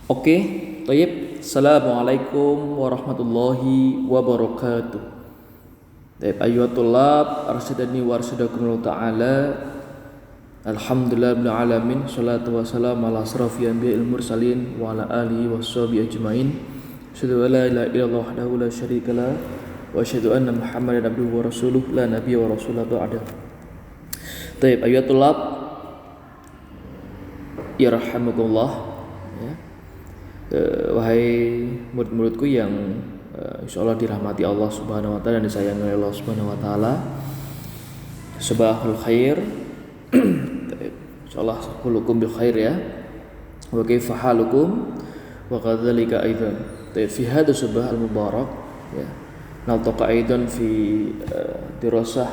Oke, Tayyib. Assalamualaikum warahmatullahi wabarakatuh. Tayyib, ayyuhat tullab, arsyadani wa arsyadakumullah ta'ala. Alhamdulillah bil alamin, salatu wassalamu ala asrafil anbiya'il mursalin wa ala alihi washabihi ajmain. Asyhadu an la ilaha illallah wahdahu la syarikalah wa asyhadu anna Muhammadan abduhu wa rasuluh la nabiyya wa rasulah ba'da. Tayyib, ayyuhat tullab, yarhamukumullah, ya. Wahai murid-muridku yang insyaallah dirahmati Allah Subhanahu wa taala dan disayangi oleh Allah Subhanahu wa taala. Sabahul khair. Insyaallah kulukum bil khair ya. Wa kaifa halukum wa kadzalika aidan. Fi hadha sabah al mubarak ya. Naltaqa aidan fi dirasah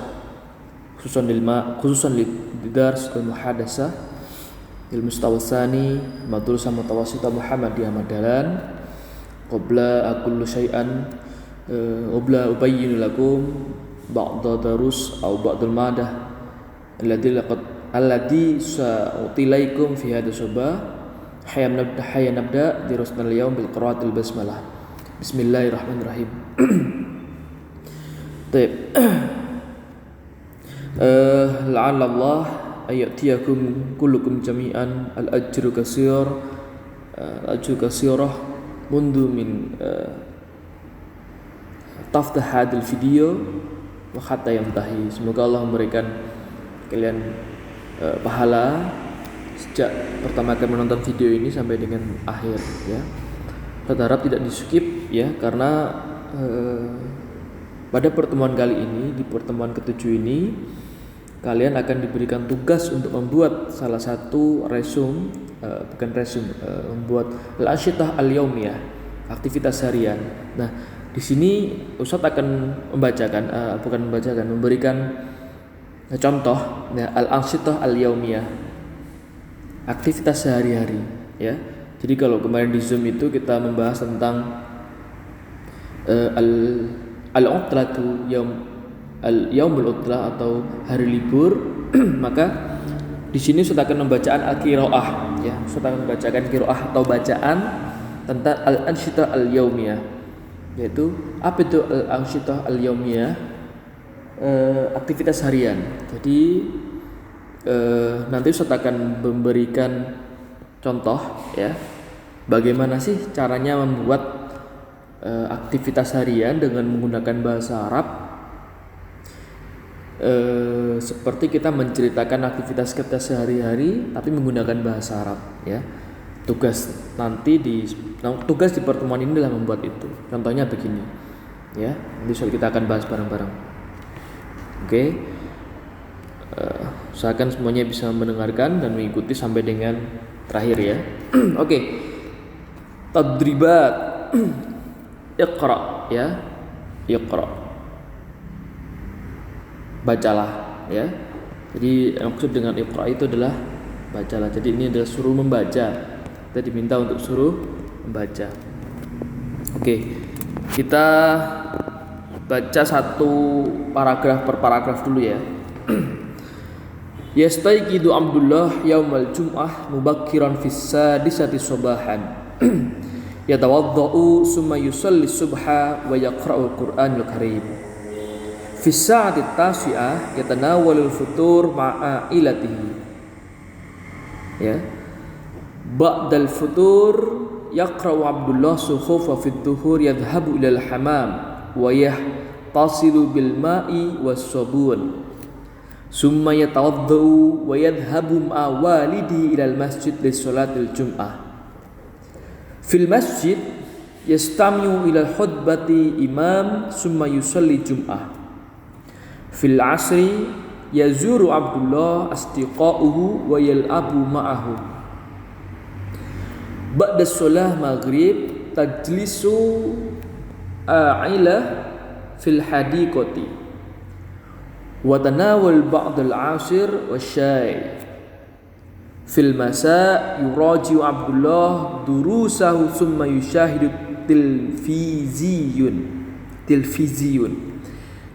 khususan lid dars al muhadasah ilmu mustawasani madrasah mutawassithah Muhammadiyah Madalan. Qabla aqulu syai'an qabla ubayyin lakum ba'da darus aw ba'dal madah alladhi sa'utilaikum fi hadha sabah. Hayya nabda dirasna al-yawm bil qiraatil basmalah. Bismillahirrahmanirrahim. Baik. La'allallah ayatiyakum kullukum jami'an al-ajru kasirah mundu min taftah hadil video wa hatta yantahi. Semoga Allah memberikan kalian pahala sejak pertama kali menonton video ini sampai dengan akhir ya. Kita harap tidak di-skip ya, karena pada pertemuan kali ini, di pertemuan ke-7 ini, kalian akan diberikan tugas untuk membuat salah satu membuat al-ansyitah al-yaumiyah, aktivitas harian. Nah, di sini Ustadz akan memberikan contoh ya, al-ansyitah al-yaumiyah, aktivitas sehari-hari ya. Jadi kalau kemarin di Zoom itu kita membahas tentang al-utlatu yaumul utlah atau hari libur, maka di sini Ustaz akan membacaan al-qiraah ya. Ustaz akan membacakan qiraah atau bacaan tentang al-ansyitah al-yaumiyah, yaitu apa itu al-ansyitah al-yaumiyah? Aktivitas harian. Jadi nanti Ustaz akan memberikan contoh ya, bagaimana sih caranya membuat aktivitas harian dengan menggunakan bahasa Arab. Seperti kita menceritakan aktivitas kita sehari-hari tapi menggunakan bahasa Arab ya. Tugas di pertemuan ini adalah membuat itu. Contohnya begini ya. Nanti kita akan bahas bareng-bareng. Oke. Usahakan semuanya bisa mendengarkan dan mengikuti sampai dengan terakhir ya. Oke. Tadribat. Iqra ya. Iqra. Bacalah ya. Jadi maksud dengan iqra itu adalah bacalah. Jadi ini adalah suruh membaca. Kita diminta untuk suruh membaca. Oke. Kita baca satu paragraf per paragraf dulu ya. Yastayqidu Abdullah yaumal jum'ah mubakkiran fis sadisati sabahan. Yatawaddau summa yusalli subha wa yaqra'ul Qur'anul Karim. Fi sa'ati tasi'ah yatanawalul futur ma'a ilatihi ya. Ba'dal futur yaqra'u Abdullah sukhufa fid dhuhur yadhhabu ilal hamam wa yahtasilu bil ma'i was sabun summa yatawaddau wa yadhhabu ma'a walidihi ilal masjid lis salatil jum'ah. Fil masjid yastami'u ilal khutbati imam summa yusalli jum'ah. Fil asri yazuru Abdullah asdiqa'uhu wa yal'abu ma'ahu. Ba'da shalah maghrib tajlisu a'ila fil hadiqati wa tanawal ba'dal asir wa syai. Fil masa yuraji'u Abdullah durusahu summa yushahidu tilfiziyun.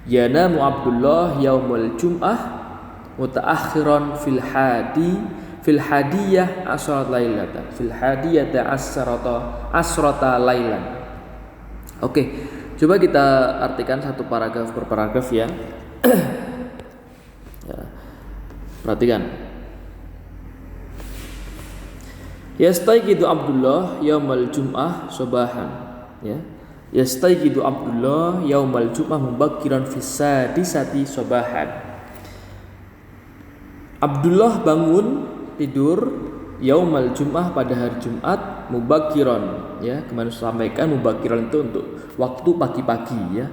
Yanamu Abdullah yaumul jum'ah mutaakhiran fil hadi fil hadiyah asyrata lailatan. Fil hadiyata asyrata lailan. Oke, coba kita artikan satu paragraf per paragraf ya. Ya, perhatikan. Yastayqidu Abdullah yaumal jum'ah subahan, ya. Yastayqidu Abdullah yaumal jum'ah mubakkiran fi sadisati subahan. Abdullah bangun tidur yaumal jum'ah pada hari Jumat mubakkiran, ya. Kemarin sampaikan mubakkiran itu untuk waktu pagi-pagi, ya.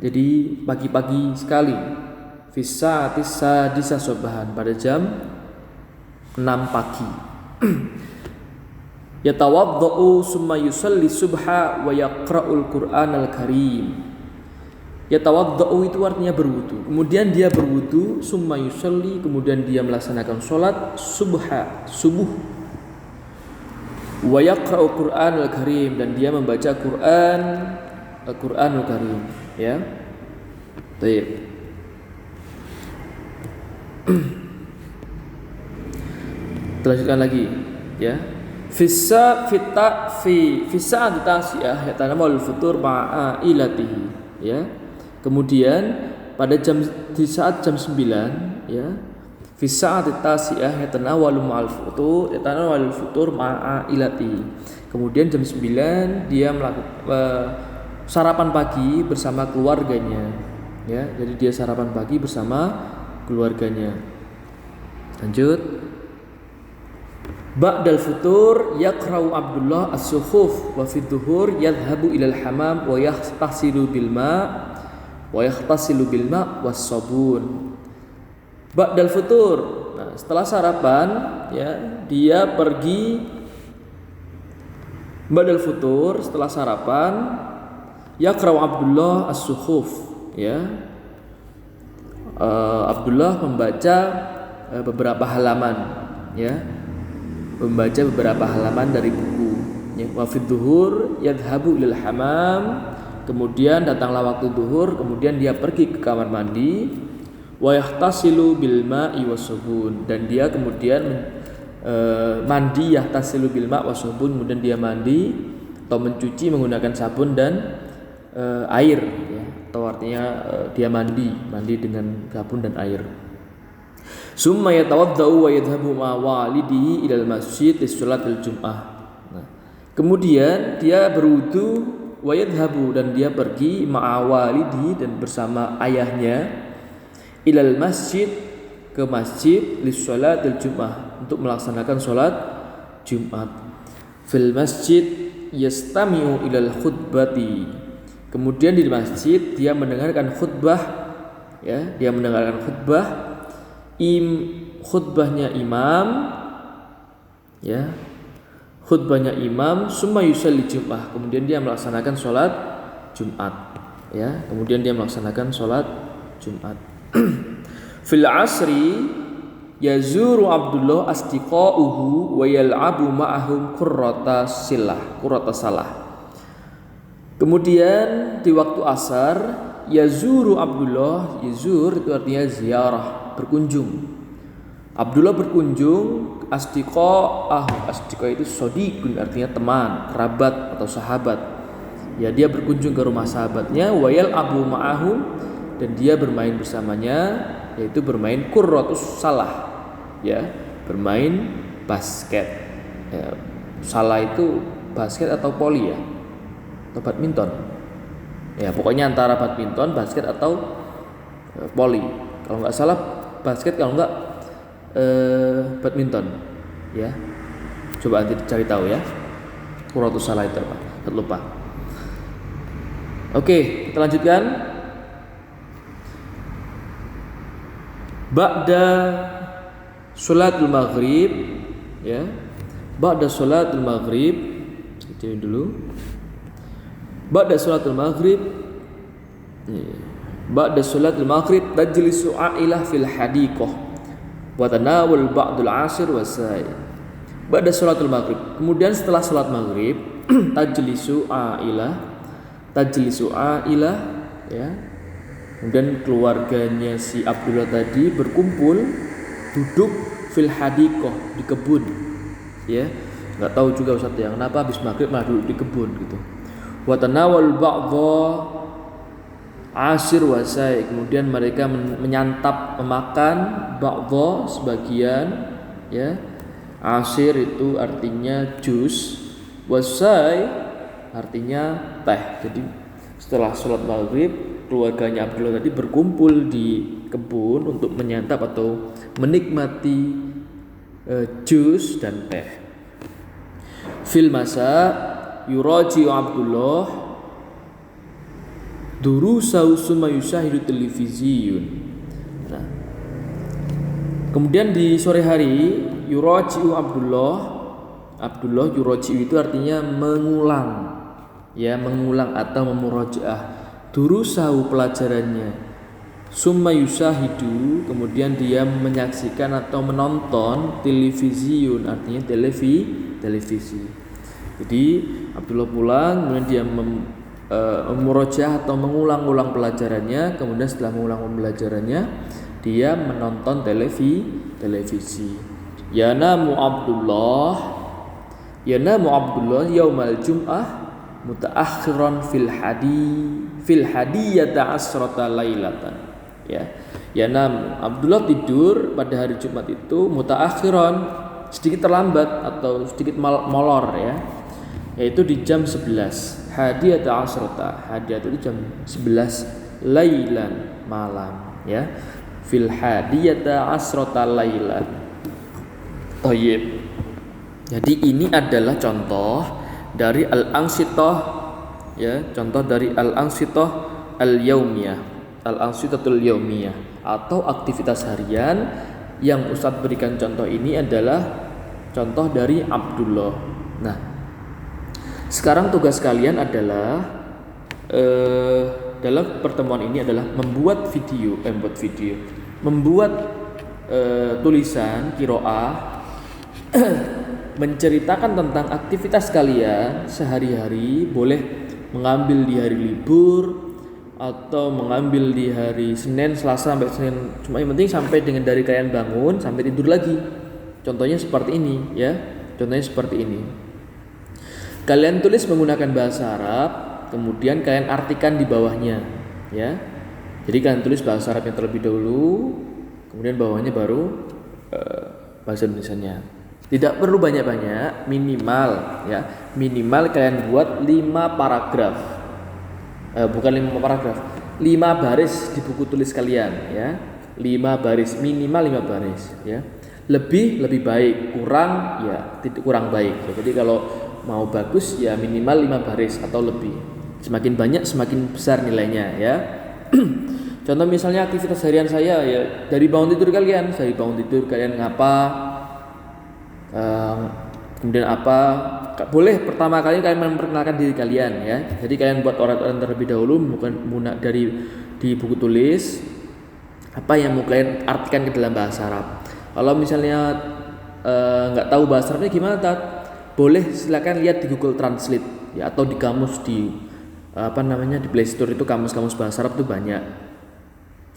Jadi pagi-pagi sekali. Fi sadisati subahan, pada jam 6 pagi. Yatawaddau summa yusalli subha wa yaqra'ul Qur'anal Karim. Yatawaddau itu artinya berwudu. Kemudian dia berwudu, summa yusalli, kemudian dia melaksanakan salat subuh. Wa yaqra'ul Qur'anal Karim, dan dia membaca Al-Qur'anul Karim, ya. Baik. Lanjutkan lagi, ya. Fisa tasiyah yatanamul futur ma'ailatihi, ya. Kemudian pada di saat jam 9, ya. Fisa tasiyah yatanawalu ma'al futur ma'ailatihi. Kemudian jam 9 dia melakukan sarapan pagi bersama keluarganya, ya. Jadi dia sarapan pagi bersama keluarganya. Lanjut. Ba'dal futur yaqra'u Abdullah as-suhuf wa fi dhuhur yadhhabu ilal hamam wa yahtasilu bil ma' was sabun. Ba'dal futur. Nah, setelah sarapan, ya, dia pergi. Ba'dal futur, setelah sarapan, yaqra'u Abdullah as-suhuf, ya. Abdullah membaca beberapa halaman, ya. Membaca beberapa halaman dari buku, ya. Wa fi dhuhur yadhhabu ilal hamam, kemudian datanglah waktu zuhur, kemudian dia pergi ke kamar mandi. Wa yahtasilu bil ma'i wasabun, dan dia kemudian mandi, yahtasilu bil ma' wasabun, kemudian dia mandi atau mencuci menggunakan sabun dan air, ya. Atau artinya dia mandi dengan sabun dan air. Summa yatawaddau wa yadhhabu ma walidihi ilal masjid lis-sholatil jum'ah. Nah, kemudian dia berwudu wa yadhhabu, dan dia pergi ma'a walidihi, dan bersama ayahnya, ilal masjid, ke masjid, lis-sholatil jum'ah, untuk melaksanakan sholat Jumat. Fil masjid yastami'u ilal khutbati. Kemudian di masjid dia mendengarkan khutbah, ya, dia mendengarkan khutbah. Khutbahnya imam, ya, khutbahnya imam. Summa yusalli jum'ah, kemudian dia melaksanakan sholat Jumat, ya, kemudian dia melaksanakan sholat Jumat. Fil asri yazuru Abdullah asdiqauhu wa yal'abu ma'ahum qurrata salah. Kemudian di waktu asar, yazuru Abdullah, yazur itu artinya ziarah, berkunjung. Abdullah berkunjung, asdiqah itu sodiqun, artinya teman, kerabat atau sahabat. Ya, dia berkunjung ke rumah sahabatnya, wayal abu ma'ahum, dan dia bermain bersamanya, yaitu bermain qurratus salah, ya, bermain basket. Ya, salah itu basket atau poli, ya, atau badminton. Ya, pokoknya antara badminton, basket atau poli. Kalau nggak salah basket, kalau nggak badminton, ya. Coba nanti cari tahu, ya. Qurratus salah itu apa? Terlupa. Oke, kita lanjutkan. Ba'da sholatul maghrib, ya. Ba'da sholatul maghrib, ini dulu. Ba'da sholatul maghrib, ba'da sholatul maghrib tajlisu a'ilah fil hadiqah wa tanawul ba'dul asir wasai. Ba'da sholatul maghrib, kemudian setelah sholat maghrib, tajlisu a'ilah, ya. Kemudian keluarganya si Abdullah tadi berkumpul, duduk fil hadiqah, di kebun. Ya. Enggak tahu juga Ustaz ya, kenapa habis maghrib malah duduk di kebun gitu. Wa tanawal ba'dha asir wasai, kemudian mereka menyantap, memakan ba'dha sebagian, ya. Asir itu artinya jus, wasai artinya teh. Jadi setelah sholat maghrib, keluarganya Abdullah tadi berkumpul di kebun untuk menyantap atau menikmati jus dan teh. Fil masa yuraji Abdullah durusau summa yushahidu televisiun. Nah, kemudian di sore hari yuraji'u Abdullah yuraji'u itu artinya mengulang, ya, mengulang atau memurajaah. Durusau pelajarannya, summa yushahidu kemudian dia menyaksikan atau menonton televisiun artinya televisi. Jadi Abdullah pulang kemudian dia memurojaah atau mengulang-ulang pelajarannya, kemudian setelah mengulang pelajarannya dia menonton televisi. Yanamu Abdullah yaumal jum'ah mutaakhiran fil hadiyata asrata lailatan. Ya. Yanam Abdullah tidur pada hari Jumat itu mutaakhiran, sedikit terlambat atau sedikit molor, ya. Yaitu di jam 11. Hadiyata asrata. Hadiyah itu jam 11 lailan, malam, ya. Fil hadiyata asrata lailan. Thayyib. Jadi ini adalah contoh dari al-ansitah, ya, contoh dari al-ansitah al-yaumiyah, al-ansitatul yaumiyah atau aktivitas harian yang Ustadz berikan contoh ini adalah contoh dari Abdullah. Nah, sekarang tugas kalian adalah dalam pertemuan ini adalah membuat tulisan qiraah menceritakan tentang aktivitas kalian sehari-hari, boleh mengambil di hari libur atau mengambil di hari Senin, Selasa sampai Senin, cuma yang penting sampai dengan dari kalian bangun sampai tidur lagi. Contohnya seperti ini, ya. Contohnya seperti ini. Kalian tulis menggunakan bahasa Arab, kemudian kalian artikan di bawahnya, ya. Jadi kalian tulis bahasa Arabnya terlebih dahulu, kemudian bawahnya baru bahasa Indonesianya. Tidak perlu banyak-banyak, minimal, ya. Minimal kalian buat 5 paragraf. Bukan 5 paragraf, 5 baris di buku tulis kalian, ya. 5 baris, minimal 5 baris, ya. Lebih baik, kurang ya kurang baik. Jadi kalau mau bagus ya minimal 5 baris atau lebih. Semakin banyak semakin besar nilainya, ya. Contoh misalnya aktivitas harian saya, ya, dari bangun tidur kalian ngapa, kemudian apa, boleh pertama kali kalian memperkenalkan diri kalian, ya. Jadi kalian buat orang-orang terlebih dahulu, bukan dari di buku tulis apa yang mau kalian artikan ke dalam bahasa Arab. Kalau misalnya nggak tahu bahasa Arabnya gimana, boleh silakan lihat di Google Translate, ya, atau di kamus di di Play Store itu kamus-kamus bahasa Arab itu banyak.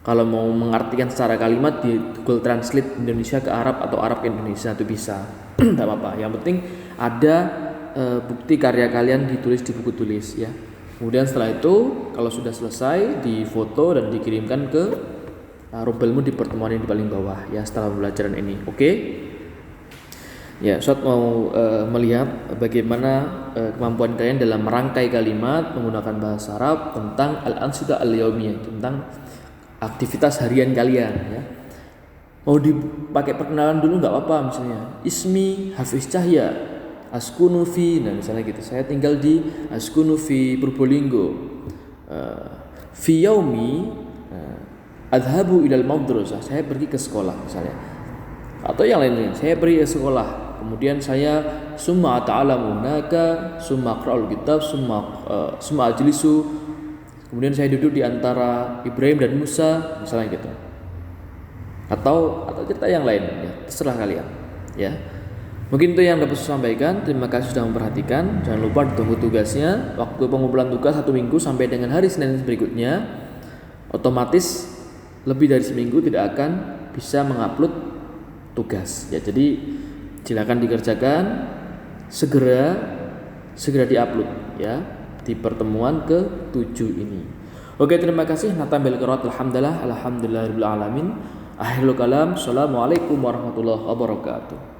Kalau mau mengartikan secara kalimat di Google Translate Indonesia ke Arab atau Arab ke Indonesia itu bisa. Tidak apa-apa. Yang penting ada bukti karya kalian ditulis di buku tulis, ya. Kemudian setelah itu kalau sudah selesai difoto dan dikirimkan ke rubelmu di pertemuan yang di paling bawah, ya, setelah pembelajaran ini. Oke? Ya, Ustaz mau melihat bagaimana kemampuan kalian dalam merangkai kalimat menggunakan bahasa Arab tentang al-ansitah al-yaumiyah, tentang aktivitas harian kalian, ya. Mau dipakai perkenalan dulu nggak apa-apa, misalnya Ismi Hafiz Cahya askunu fi, nah misalnya gitu, saya tinggal di askunu fi Purbolinggo, fi yaumi adhabu ilal madrasah, saya pergi ke sekolah misalnya, atau yang lainnya, saya pergi ke sekolah, kemudian saya summa ta'alamu hunaka summa aqra'ul kitab summa ajlisu, kemudian saya duduk di antara Ibrahim dan Musa, misalnya gitu. Atau cerita yang lain, ya, terserah kalian, ya. Mungkin itu yang dapat saya sampaikan. Terima kasih sudah memperhatikan. Jangan lupa ditunggu tugasnya. Waktu pengumpulan tugas 1 minggu sampai dengan hari Senin berikutnya. Otomatis lebih dari seminggu tidak akan bisa mengupload tugas ya. Jadi silakan dikerjakan, segera diupload ya di pertemuan ke-7 ini. Oke, terima kasih. Natambil qiraat alhamdulillahirabbil alamin. Akhirul kalam. Assalamualaikum warahmatullahi wabarakatuh.